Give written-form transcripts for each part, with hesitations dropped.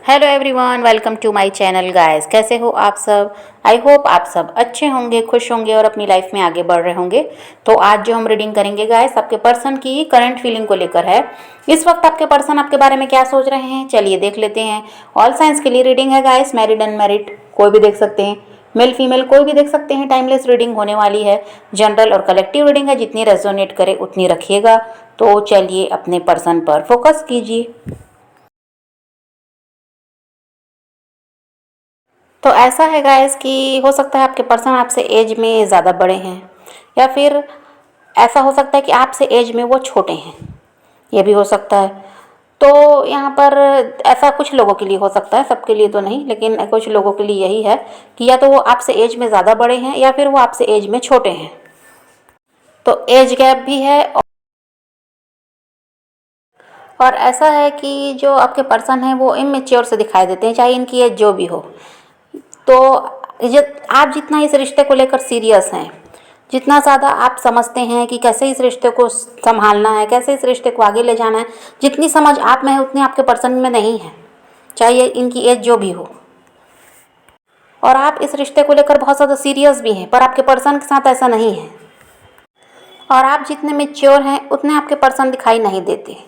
Hello everyone, welcome to my channel guys. कैसे हो आप सब? आई होप आप सब अच्छे होंगे, खुश होंगे और अपनी लाइफ में आगे बढ़ रहे होंगे। तो आज जो हम रीडिंग करेंगे गाइस, आपके पर्सन की करंट फीलिंग को लेकर है। इस वक्त आपके पर्सन आपके बारे में क्या सोच रहे हैं, चलिए देख लेते हैं। ऑल साइंस के लिए रीडिंग है गाइस, मैरिड अनमैरिड कोई भी देख सकते हैं, मेल फीमेल कोई भी देख सकते हैं। टाइमलेस रीडिंग होने वाली है, जनरल और कलेक्टिव रीडिंग है, जितनी रेजोनेट करे उतनी रखिएगा। तो चलिए अपने पर्सन पर फोकस कीजिए। तो ऐसा है गाइस कि हो सकता है आपके पर्सन आपसे एज में ज़्यादा बड़े हैं, या फिर ऐसा हो सकता है कि आपसे एज में वो छोटे हैं, ये भी हो सकता है। तो यहाँ पर ऐसा कुछ लोगों के लिए हो सकता है, सबके लिए तो नहीं, लेकिन कुछ लोगों के लिए यही है कि या तो वो आपसे एज में ज़्यादा बड़े हैं या फिर वो आपसे एज में छोटे हैं। तो एज गैप भी है। और ऐसा है कि जो आपके पर्सन हैं वो इमेच्योर से दिखाई देते हैं, चाहे इनकी एज जो भी हो। तो आप जितना इस रिश्ते को लेकर सीरियस हैं, जितना ज़्यादा आप समझते हैं कि कैसे इस रिश्ते को संभालना है, कैसे इस रिश्ते को आगे ले जाना है, जितनी समझ आप में है उतनी आपके पर्सन में नहीं है, चाहे इनकी एज जो भी हो। और आप इस रिश्ते को लेकर बहुत ज़्यादा सीरियस भी हैं, पर आपके पर्सन के साथ ऐसा नहीं है। और आप जितने मेच्योर हैं उतने आपके पर्सन दिखाई नहीं देते।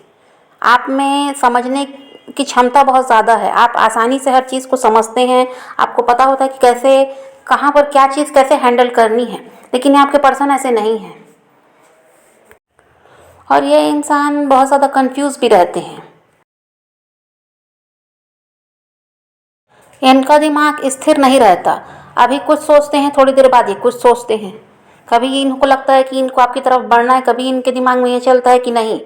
आप में समझने की क्षमता बहुत ज़्यादा है, आप आसानी से हर चीज़ को समझते हैं, आपको पता होता है कि कैसे कहाँ पर क्या चीज़ कैसे हैंडल करनी है। लेकिन ये आपके पर्सन ऐसे नहीं हैं, और ये इंसान बहुत ज़्यादा कंफ्यूज भी रहते हैं। इनका दिमाग स्थिर नहीं रहता, अभी कुछ सोचते हैं, थोड़ी देर बाद ये कुछ सोचते हैं। कभी इनको लगता है कि इनको आपकी तरफ बढ़ना है, कभी इनके दिमाग में ये चलता है कि नहीं,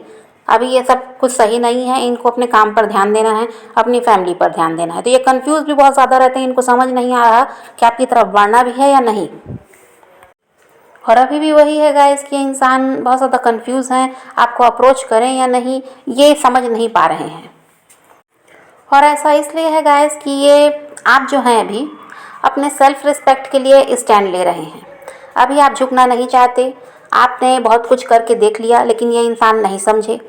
अभी ये सब कुछ सही नहीं है, इनको अपने काम पर ध्यान देना है, अपनी फैमिली पर ध्यान देना है। तो ये कंफ्यूज भी बहुत ज़्यादा रहते हैं, इनको समझ नहीं आ रहा कि आपकी तरफ बढ़ना भी है या नहीं। और अभी भी वही है गाइस कि इंसान बहुत ज़्यादा कंफ्यूज हैं, आपको अप्रोच करें या नहीं ये समझ नहीं पा रहे हैं। और ऐसा इसलिए है गाइस कि ये आप जो हैं अभी अपने सेल्फ रिस्पेक्ट के लिए स्टैंड ले रहे हैं। अभी आप झुकना नहीं चाहते, आपने बहुत कुछ करके देख लिया, लेकिन ये इंसान नहीं समझे।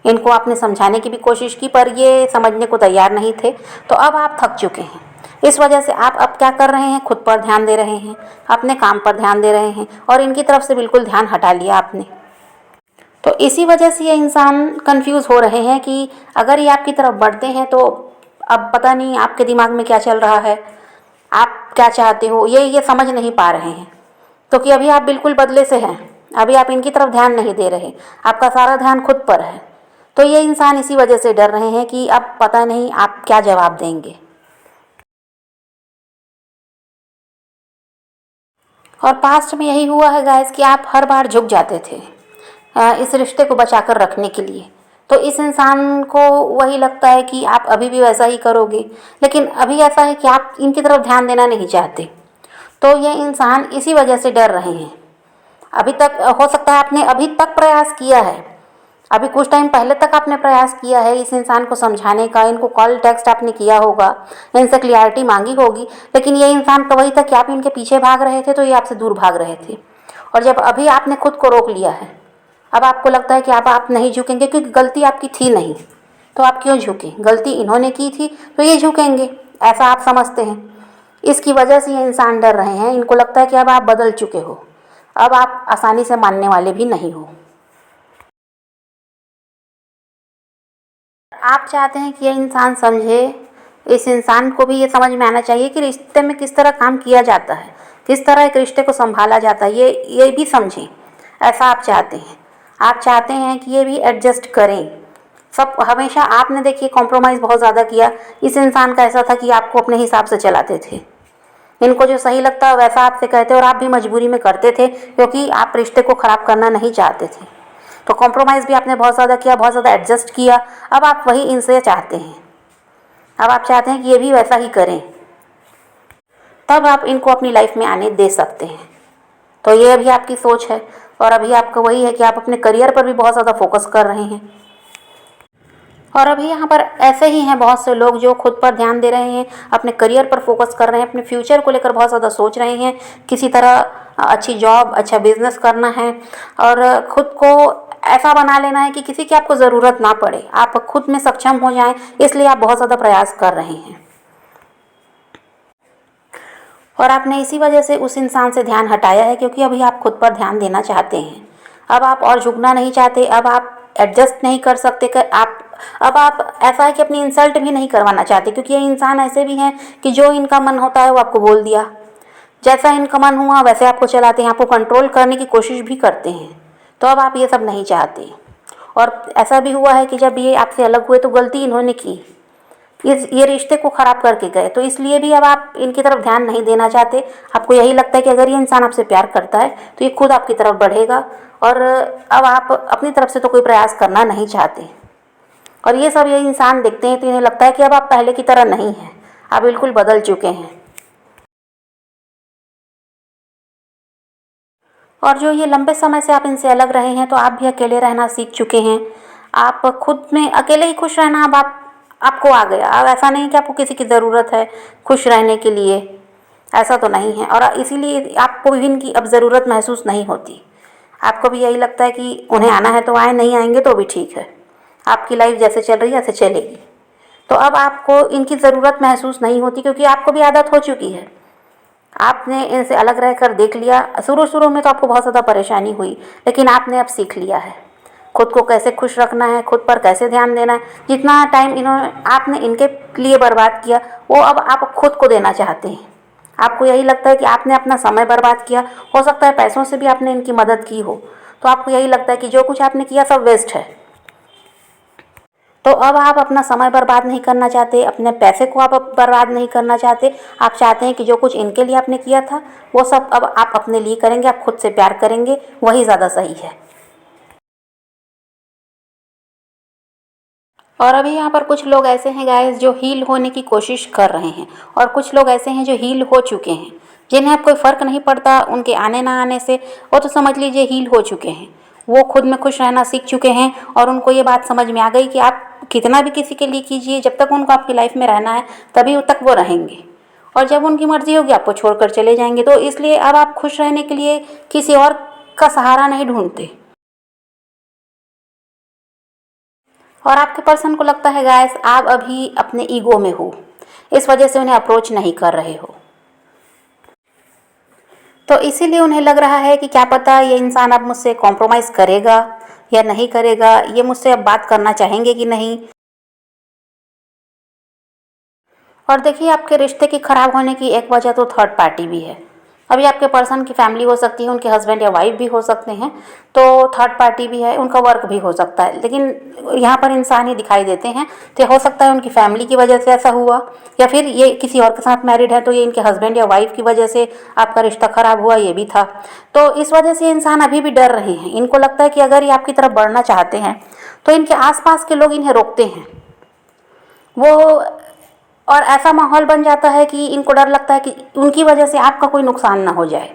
इनको आपने समझाने की भी कोशिश की, पर ये समझने को तैयार नहीं थे। तो अब आप थक चुके हैं, इस वजह से आप अब क्या कर रहे हैं, खुद पर ध्यान दे रहे हैं, अपने काम पर ध्यान दे रहे हैं, और इनकी तरफ से बिल्कुल ध्यान हटा लिया आपने। तो इसी वजह से ये इंसान कंफ्यूज हो रहे हैं कि अगर ये आपकी तरफ बढ़ते हैं तो अब पता नहीं आपके दिमाग में क्या चल रहा है, आप क्या चाहते हो, ये समझ नहीं पा रहे हैं। क्योंकि अभी आप बिल्कुल बदले से हैं, अभी आप इनकी तरफ ध्यान नहीं दे रहे, आपका सारा ध्यान खुद पर है। तो ये इंसान इसी वजह से डर रहे हैं कि अब पता नहीं आप क्या जवाब देंगे। और पास्ट में यही हुआ है गाइस कि आप हर बार झुक जाते थे इस रिश्ते को बचाकर रखने के लिए। तो इस इंसान को वही लगता है कि आप अभी भी वैसा ही करोगे, लेकिन अभी ऐसा है कि आप इनकी तरफ ध्यान देना नहीं चाहते। तो ये इंसान इसी वजह से डर रहे हैं। अभी तक हो सकता है आपने अभी तक प्रयास किया है, अभी कुछ टाइम पहले तक आपने प्रयास किया है इस इंसान को समझाने का, इनको कॉल टेक्स्ट आपने किया होगा, इनसे क्लियरिटी मांगी होगी, लेकिन ये इंसान का वही था कि आप इनके पीछे भाग रहे थे तो ये आपसे दूर भाग रहे थे। और जब अभी आपने खुद को रोक लिया है, अब आपको लगता है कि आप नहीं झुकेंगे, क्योंकि गलती आपकी थी नहीं, तो आप क्यों झुके, गलती इन्होंने की थी तो ये झुकेंगे, ऐसा आप समझते हैं। इसकी वजह से ये इंसान डर रहे हैं, इनको लगता है कि अब आप बदल चुके हो, अब आप आसानी से मानने वाले भी नहीं हो। आप चाहते हैं कि ये इंसान समझे, इस इंसान को भी ये समझ में आना चाहिए कि रिश्ते में किस तरह काम किया जाता है, किस तरह एक रिश्ते को संभाला जाता है, ये भी समझें, ऐसा आप चाहते हैं। आप चाहते हैं कि ये भी एडजस्ट करें। सब हमेशा आपने देखिए कॉम्प्रोमाइज़ बहुत ज़्यादा किया, इस इंसान का ऐसा था कि आपको अपने हिसाब से चलाते थे, इनको जो सही लगता है वैसा आपसे कहते, और आप भी मजबूरी में करते थे क्योंकि आप रिश्ते को ख़राब करना नहीं चाहते थे। तो कॉम्प्रोमाइज़ भी आपने बहुत ज़्यादा किया, बहुत ज़्यादा एडजस्ट किया। अब आप वही इनसे चाहते हैं, अब आप चाहते हैं कि ये भी वैसा ही करें, तब आप इनको अपनी लाइफ में आने दे सकते हैं। तो ये अभी आपकी सोच है, और अभी आपका वही है कि आप अपने करियर पर भी बहुत ज़्यादा फोकस कर रहे हैं। और अभी यहाँ पर ऐसे ही हैं बहुत से लोग जो खुद पर ध्यान दे रहे हैं, अपने करियर पर फोकस कर रहे हैं, अपने फ्यूचर को लेकर बहुत ज़्यादा सोच रहे हैं, किसी तरह अच्छी जॉब, अच्छा बिजनेस करना है, और खुद को ऐसा बना लेना है कि किसी की आपको ज़रूरत ना पड़े, आप खुद में सक्षम हो जाएं, इसलिए आप बहुत ज़्यादा प्रयास कर रहे हैं। और आपने इसी वजह से उस इंसान से ध्यान हटाया है, क्योंकि अभी आप खुद पर ध्यान देना चाहते हैं। अब आप और झुकना नहीं चाहते, अब आप एडजस्ट नहीं कर सकते कर आप अब आप ऐसा है कि अपनी इंसल्ट भी नहीं करवाना चाहते, क्योंकि ये इंसान ऐसे भी हैं कि जो इनका मन होता है वो आपको बोल दिया, जैसा इनका मन हुआ वैसे आपको चलाते हैं, आपको कंट्रोल करने की कोशिश भी करते हैं। तो अब आप ये सब नहीं चाहते। और ऐसा भी हुआ है कि जब ये आपसे अलग हुए तो गलती इन्होंने की, ये रिश्ते को ख़राब करके गए, तो इसलिए भी अब आप इनकी तरफ ध्यान नहीं देना चाहते। आपको यही लगता है कि अगर ये इंसान आपसे प्यार करता है तो ये खुद आपकी तरफ बढ़ेगा, और अब आप अपनी तरफ से तो कोई प्रयास करना नहीं चाहते। और ये सब ये इंसान देखते हैं तो इन्हें लगता है कि अब आप पहले की तरह नहीं हैं, आप बिल्कुल बदल चुके हैं। और जो ये लंबे समय से आप इनसे अलग रहे हैं, तो आप भी अकेले रहना सीख चुके हैं। आप खुद में अकेले ही खुश रहना अब आपको आ गया। अब ऐसा नहीं कि आपको किसी की ज़रूरत है खुश रहने के लिए, ऐसा तो नहीं है। और इसीलिए आपको भी इनकी अब ज़रूरत महसूस नहीं होती। आपको भी यही लगता है कि उन्हें आना है तो आए, नहीं आएंगे तो भी ठीक है, आपकी लाइफ जैसे चल रही है ऐसे चलेगी। तो अब आपको इनकी ज़रूरत महसूस नहीं होती, क्योंकि आपको भी आदत हो चुकी है। आपने इनसे अलग रहकर देख लिया। शुरू शुरू में तो आपको बहुत ज़्यादा परेशानी हुई, लेकिन आपने अब सीख लिया है खुद को कैसे खुश रखना है, खुद पर कैसे ध्यान देना है। जितना टाइम आपने इनके लिए बर्बाद किया, वो अब आप खुद को देना चाहते हैं। आपको यही लगता है कि आपने अपना समय बर्बाद किया, हो सकता है पैसों से भी आपने इनकी मदद की हो, तो आपको यही लगता है कि जो कुछ आपने किया सब वेस्ट है। तो अब आप अपना समय बर्बाद नहीं करना चाहते, अपने पैसे को आप बर्बाद नहीं करना चाहते। आप चाहते हैं कि जो कुछ इनके लिए आपने किया था वो सब अब आप अपने लिए करेंगे, आप खुद से प्यार करेंगे, वही ज़्यादा सही है। और अभी यहाँ पर कुछ लोग ऐसे हैं गाइस जो हील होने की कोशिश कर रहे हैं, और कुछ लोग ऐसे हैं जो हील हो चुके हैं, जिन्हें अब कोई फ़र्क नहीं पड़ता उनके आने ना आने से। वो तो समझ लीजिए हील हो चुके हैं, वो खुद में खुश रहना सीख चुके हैं, और उनको ये बात समझ में आ गई कि आप कितना भी किसी के लिए कीजिए, जब तक उनको आपकी लाइफ में रहना है तभी तक वो रहेंगे, और जब उनकी मर्ज़ी होगी आपको छोड़कर चले जाएंगे। तो इसलिए अब आप खुश रहने के लिए किसी और का सहारा नहीं ढूंढते। और आपके पर्सन को लगता है गाइस आप अभी अपने ईगो में हो, इस वजह से उन्हें अप्रोच नहीं कर रहे हो। तो इसीलिए उन्हें लग रहा है कि क्या पता ये इंसान अब मुझसे कॉम्प्रोमाइज़ करेगा या नहीं करेगा, ये मुझसे अब बात करना चाहेंगे कि नहीं। और देखिए, आपके रिश्ते के ख़राब होने की एक वजह तो थर्ड पार्टी भी है। अभी आपके पर्सन की फैमिली हो सकती है, उनके हस्बैंड या वाइफ भी हो सकते हैं, तो थर्ड पार्टी भी है, उनका वर्क भी हो सकता है, लेकिन यहाँ पर इंसान ही दिखाई देते हैं। तो हो सकता है उनकी फैमिली की वजह से ऐसा हुआ, या फिर ये किसी और के साथ मैरिड है तो ये इनके हस्बैंड या वाइफ की वजह से आपका रिश्ता ख़राब हुआ, ये भी था। तो इस वजह से इंसान अभी भी डर रहे हैं। इनको लगता है कि अगर ये आपकी तरफ बढ़ना चाहते हैं तो इनके आसपास के लोग इन्हें रोकते हैं। वो और ऐसा माहौल बन जाता है कि इनको डर लगता है कि उनकी वजह से आपका कोई नुकसान ना हो जाए,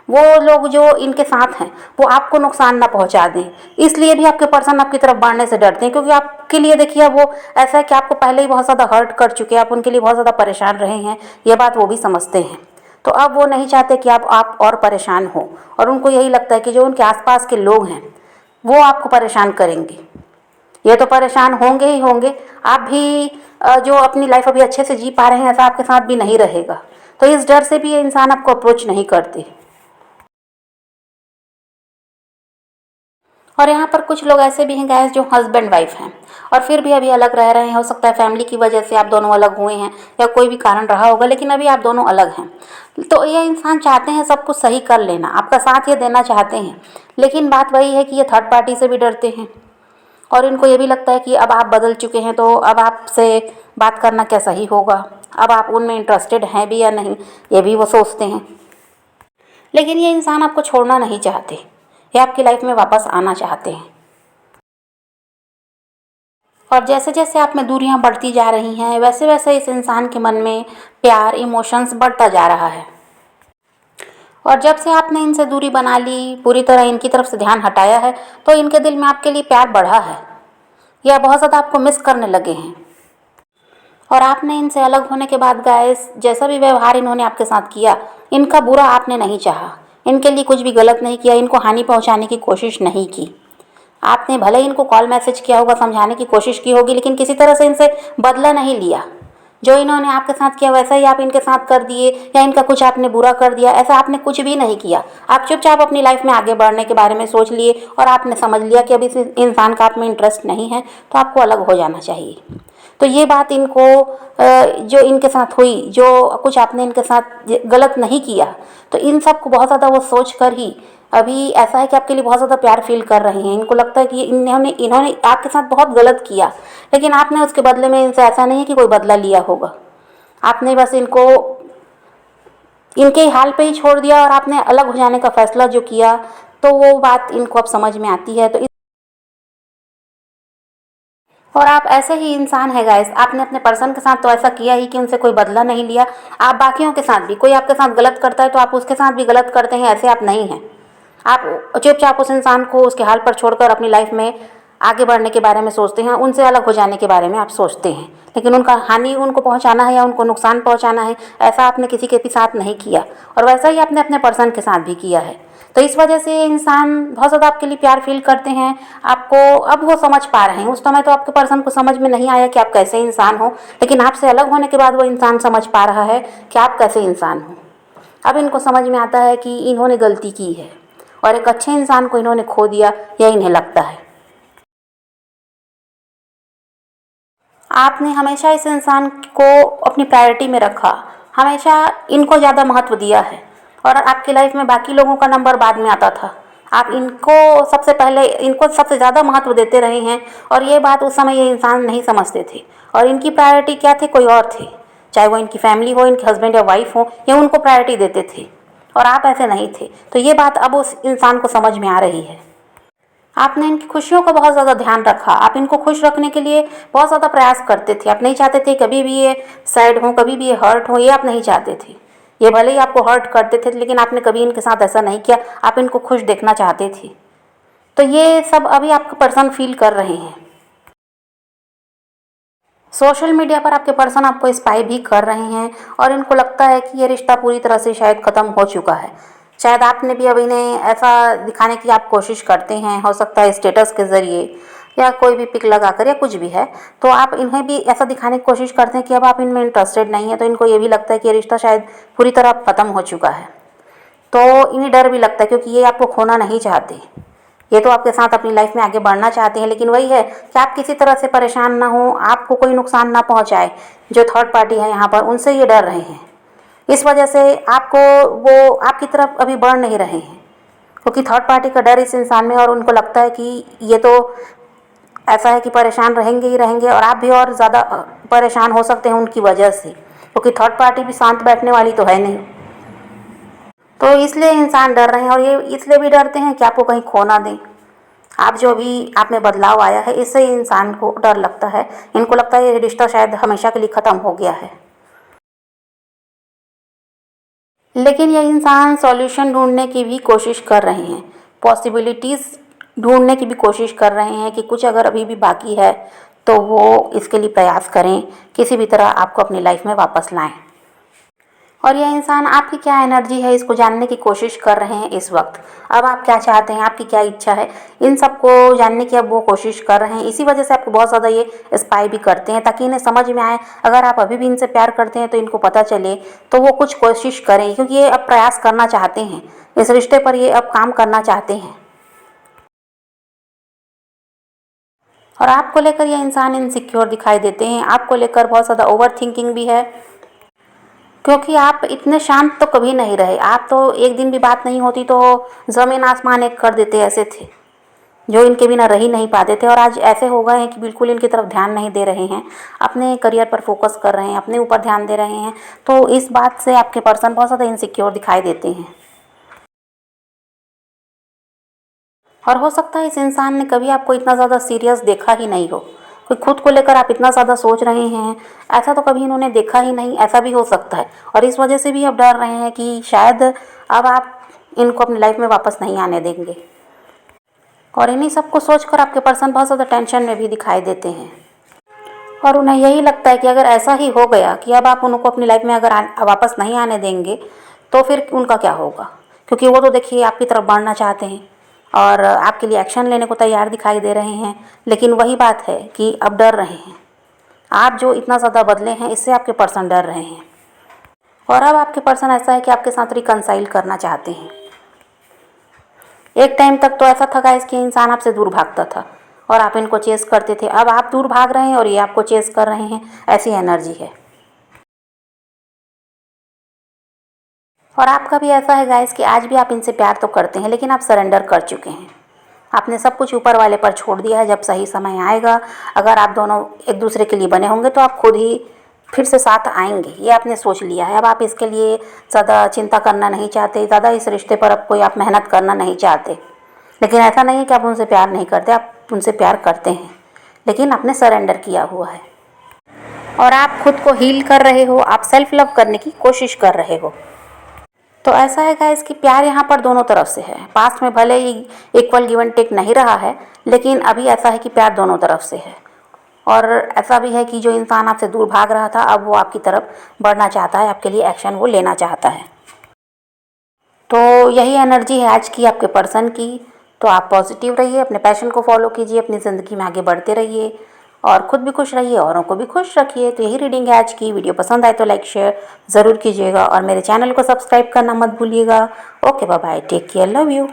वो लोग जो इनके साथ हैं वो आपको नुकसान ना पहुंचा दें। इसलिए भी आपके पर्सन आपकी तरफ बढ़ने से डरते हैं, क्योंकि आपके लिए देखिए वो ऐसा है कि आपको पहले ही बहुत ज़्यादा हर्ट कर चुके हैं, आप उनके लिए बहुत ज़्यादा परेशान रहे हैं, ये बात वो भी समझते हैं। तो अब वो नहीं चाहते कि आप और परेशान हो, और उनको यही लगता है कि जो उनके आसपास के लोग हैं वो आपको परेशान करेंगे। ये तो परेशान होंगे ही होंगे, आप भी जो अपनी लाइफ अभी अच्छे से जी पा रहे हैं ऐसा आपके साथ भी नहीं रहेगा। तो इस डर से भी ये इंसान आपको अप्रोच नहीं करते। और यहाँ पर कुछ लोग ऐसे भी हैं गाइस जो हस्बैंड वाइफ हैं और फिर भी अभी अलग रह रहे हैं। हो सकता है फैमिली की वजह से आप दोनों अलग हुए हैं, या कोई भी कारण रहा होगा, लेकिन अभी आप दोनों अलग हैं। तो ये इंसान चाहते हैं सब कुछ सही कर लेना, आपका साथ ये देना चाहते हैं, लेकिन बात वही है कि ये थर्ड पार्टी से भी डरते हैं, और इनको ये भी लगता है कि अब आप बदल चुके हैं तो अब आपसे बात करना क्या सही होगा, अब आप उनमें इंटरेस्टेड हैं भी या नहीं, ये भी वो सोचते हैं। लेकिन ये इंसान आपको छोड़ना नहीं चाहते, ये आपकी लाइफ में वापस आना चाहते हैं। और जैसे जैसे आप में दूरियां बढ़ती जा रही हैं, वैसे वैसे इस इंसान के मन में प्यार, इमोशंस बढ़ता जा रहा है। और जब से आपने इनसे दूरी बना ली, पूरी तरह इनकी तरफ से ध्यान हटाया है, तो इनके दिल में आपके लिए प्यार बढ़ा है, या बहुत ज़्यादा आपको मिस करने लगे हैं। और आपने इनसे अलग होने के बाद गाइस, जैसा भी व्यवहार इन्होंने आपके साथ किया, इनका बुरा आपने नहीं चाहा, इनके लिए कुछ भी गलत नहीं किया, इनको हानि पहुंचाने की कोशिश नहीं की। आपने भले ही इनको कॉल मैसेज किया होगा, समझाने की कोशिश की होगी, लेकिन किसी तरह से इनसे बदला नहीं लिया। जो इन्होंने आपके साथ किया वैसा ही आप इनके साथ कर दिए, या इनका कुछ आपने बुरा कर दिया, ऐसा आपने कुछ भी नहीं किया। आप चुपचाप अपनी लाइफ में आगे बढ़ने के बारे में सोच लिए और आपने समझ लिया कि अभी इस इंसान का आप में इंटरेस्ट नहीं है, तो आपको अलग हो जाना चाहिए। तो ये बात इनको जो इनके साथ हुई, जो कुछ आपने इनके साथ गलत नहीं किया, तो इन सब को बहुत ज़्यादा वो सोच कर ही अभी ऐसा है कि आपके लिए बहुत ज़्यादा प्यार फील कर रहे हैं। इनको लगता है कि इन्होंने इन्होंने आपके साथ बहुत गलत किया, लेकिन आपने उसके बदले में इनसे ऐसा नहीं है कि कोई बदला लिया होगा। आपने बस इनको इनके हाल पे ही छोड़ दिया और आपने अलग हो जाने का फैसला जो किया, तो वो बात इनको अब समझ में आती है। तो और आप ऐसे ही इंसान है गाइस, आपने अपने पर्सन के साथ तो ऐसा किया ही कि उनसे कोई बदला नहीं लिया। आप बाकियों के साथ भी, कोई आपके साथ गलत करता है तो आप उसके साथ भी गलत करते हैं, ऐसे आप नहीं हैं। आप चुपचाप उस इंसान को उसके हाल पर छोड़कर अपनी लाइफ में आगे बढ़ने के बारे में सोचते हैं, उनसे अलग हो जाने के बारे में आप सोचते हैं, लेकिन उनका हानि उनको पहुंचाना है या उनको नुकसान पहुंचाना है, ऐसा आपने किसी के भी साथ नहीं किया। और वैसा ही आपने अपने पर्सन के साथ भी किया है। तो इस वजह से ये इंसान बहुत ज़्यादा आपके लिए प्यार फील करते हैं। आपको अब वो समझ पा रहे हैं। उस समय तो आपके पर्सन को समझ में नहीं आया कि आप कैसे इंसान हो, लेकिन आपसे अलग होने के बाद वो इंसान समझ पा रहा है कि आप कैसे इंसान हो। अब इनको समझ में आता है कि इन्होंने गलती की है और एक अच्छे इंसान को इन्होंने खो दिया, यह इन्हें लगता है। आपने हमेशा इस इंसान को अपनी प्रायोरिटी में रखा, हमेशा इनको ज़्यादा महत्व दिया है, और आपकी लाइफ में बाकी लोगों का नंबर बाद में आता था। आप इनको सबसे ज़्यादा महत्व देते रहे हैं, और ये बात उस समय ये इंसान नहीं समझते थे। और इनकी प्रायोरिटी क्या थे, कोई और थे। चाहे वो इनकी फैमिली हो, इनके हस्बैंड या वाइफ हो, ये उनको प्रायोरिटी देते थे, और आप ऐसे नहीं थे। तो ये बात अब उस इंसान को समझ में आ रही है। आपने इनकी खुशियों का बहुत ज़्यादा ध्यान रखा, आप इनको खुश रखने के लिए बहुत ज़्यादा प्रयास करते थे। आप नहीं चाहते थे कभी भी ये सैड हो, कभी भी ये हर्ट हो, ये आप नहीं चाहते थे। ये भले ही आपको हर्ट करते थे, लेकिन आपने कभी इनके साथ ऐसा नहीं किया, आप इनको खुश देखना चाहते थे। तो ये सब अभी आपके पर्सन फील कर रहे हैं। सोशल मीडिया पर आपके पर्सन आपको स्पाई भी कर रहे हैं, और इनको लगता है कि ये रिश्ता पूरी तरह से शायद ख़त्म हो चुका है। शायद आपने भी अब इन्हें ऐसा दिखाने की आप कोशिश करते हैं, हो सकता है स्टेटस के ज़रिए या कोई भी पिक लगाकर या कुछ भी है, तो आप इन्हें भी ऐसा दिखाने की कोशिश करते हैं कि अब आप इनमें इंटरेस्टेड नहीं है। तो इनको ये भी लगता है कि ये रिश्ता शायद पूरी तरह ख़त्म हो चुका है। तो इन्हें डर भी लगता है, क्योंकि ये आपको खोना नहीं चाहते। ये तो आपके साथ अपनी लाइफ में आगे बढ़ना चाहते हैं, लेकिन वही है कि आप किसी तरह से परेशान ना हो, आपको कोई नुकसान ना पहुंचाए। जो थर्ड पार्टी है यहाँ पर, उनसे ये डर रहे हैं। इस वजह से आपको वो आपकी तरफ अभी बढ़ नहीं रहे हैं, क्योंकि थर्ड पार्टी का डर इस इंसान में, और उनको लगता है कि ये तो ऐसा है कि परेशान रहेंगे ही रहेंगे, और आप भी और ज़्यादा परेशान हो सकते हैं उनकी वजह से, क्योंकि थर्ड पार्टी भी शांत बैठने वाली तो है नहीं। तो इसलिए इंसान डर रहे हैं, और ये इसलिए भी डरते हैं कि आपको कहीं खो ना दें। आप जो भी आप में बदलाव आया है, इससे इंसान को डर लगता है। इनको लगता है ये रिश्ता शायद हमेशा के लिए ख़त्म हो गया है। लेकिन ये इंसान सॉल्यूशन ढूंढने की भी कोशिश कर रहे हैं, पॉसिबिलिटीज़ ढूंढने की भी कोशिश कर रहे हैं कि कुछ अगर अभी भी बाकी है तो वो इसके लिए प्रयास करें, किसी भी तरह आपको अपनी लाइफ में वापस लाएं। और यह इंसान आपकी क्या एनर्जी है, इसको जानने की कोशिश कर रहे हैं इस वक्त। अब आप क्या चाहते हैं, आपकी क्या इच्छा है, इन सब को जानने की अब वो कोशिश कर रहे हैं। इसी वजह से आपको बहुत ज़्यादा ये स्पाई भी करते हैं, ताकि इन्हें समझ में आए। अगर आप अभी भी इनसे प्यार करते हैं तो इनको पता चले, तो वो कुछ कोशिश करें, क्योंकि ये अब प्रयास करना चाहते हैं इस रिश्ते पर, ये अब काम करना चाहते हैं। और आपको लेकर ये इंसान इनसिक्योर दिखाई देते हैं, आपको लेकर बहुत ज़्यादा ओवर थिंकिंग भी है, क्योंकि आप इतने शांत तो कभी नहीं रहे। आप तो एक दिन भी बात नहीं होती तो ज़मीन आसमान एक कर देते ऐसे थे, जो इनके बिना रह ही नहीं पाते थे। और आज ऐसे हो गए हैं कि बिल्कुल इनकी तरफ ध्यान नहीं दे रहे हैं, अपने करियर पर फोकस कर रहे हैं, अपने ऊपर ध्यान दे रहे हैं। तो इस बात से आपके पर्सन बहुत ज़्यादा इनसिक्योर दिखाई देते हैं। और हो सकता है इस इंसान ने कभी आपको इतना ज़्यादा सीरियस देखा ही नहीं हो, कोई खुद को लेकर आप इतना ज़्यादा सोच रहे हैं, ऐसा तो कभी इन्होंने देखा ही नहीं। ऐसा भी हो सकता है, और इस वजह से भी अब डर रहे हैं कि शायद अब आप इनको अपनी लाइफ में वापस नहीं आने देंगे। और इन्हीं सब को सोचकर आपके पर्सन बहुत ज़्यादा टेंशन में भी दिखाई देते हैं, और उन्हें यही लगता है कि अगर ऐसा ही हो गया कि अब आप उनको अपनी लाइफ में अगर वापस नहीं आने देंगे, तो फिर उनका क्या होगा। क्योंकि वो तो देखिए आपकी तरफ बढ़ना चाहते हैं, और आपके लिए एक्शन लेने को तैयार दिखाई दे रहे हैं। लेकिन वही बात है कि अब डर रहे हैं। आप जो इतना ज़्यादा बदले हैं, इससे आपके पर्सन डर रहे हैं। और अब आपके पर्सन ऐसा है कि आपके साथ रिकंसाइल करना चाहते हैं। एक टाइम तक तो ऐसा था गाइस कि इंसान आपसे दूर भागता था और आप इनको चेस करते थे। अब आप दूर भाग रहे हैं और ये आपको चेस कर रहे हैं, ऐसी एनर्जी है। और आपका भी ऐसा है गाइस कि आज भी आप इनसे प्यार तो करते हैं, लेकिन आप सरेंडर कर चुके हैं। आपने सब कुछ ऊपर वाले पर छोड़ दिया है। जब सही समय आएगा, अगर आप दोनों एक दूसरे के लिए बने होंगे तो आप खुद ही फिर से साथ आएंगे, ये आपने सोच लिया है। अब आप इसके लिए ज़्यादा चिंता करना नहीं चाहते, ज़्यादा इस रिश्ते पर अब कोई आप मेहनत करना नहीं चाहते। लेकिन ऐसा नहीं है कि आप उनसे प्यार नहीं करते, आप उनसे प्यार करते हैं, लेकिन आपने सरेंडर किया हुआ है। और आप खुद को हील कर रहे हो, आप सेल्फ लव करने की कोशिश कर रहे हो। तो ऐसा है गाइस कि प्यार यहाँ पर दोनों तरफ से है। पास्ट में भले ही इक्वल गिव एंड टेक नहीं रहा है, लेकिन अभी ऐसा है कि प्यार दोनों तरफ से है। और ऐसा भी है कि जो इंसान आपसे दूर भाग रहा था, अब वो आपकी तरफ बढ़ना चाहता है, आपके लिए एक्शन वो लेना चाहता है। तो यही एनर्जी है आज की आपके पर्सन की। तो आप पॉजिटिव रहिए, अपने पैशन को फॉलो कीजिए, अपनी ज़िंदगी में आगे बढ़ते रहिए और खुद भी खुश रहिए, औरों को भी खुश रखिए। तो यही रीडिंग है आज की। वीडियो पसंद आए तो लाइक शेयर ज़रूर कीजिएगा और मेरे चैनल को सब्सक्राइब करना मत भूलिएगा। Okay, bye bye, take care, love you.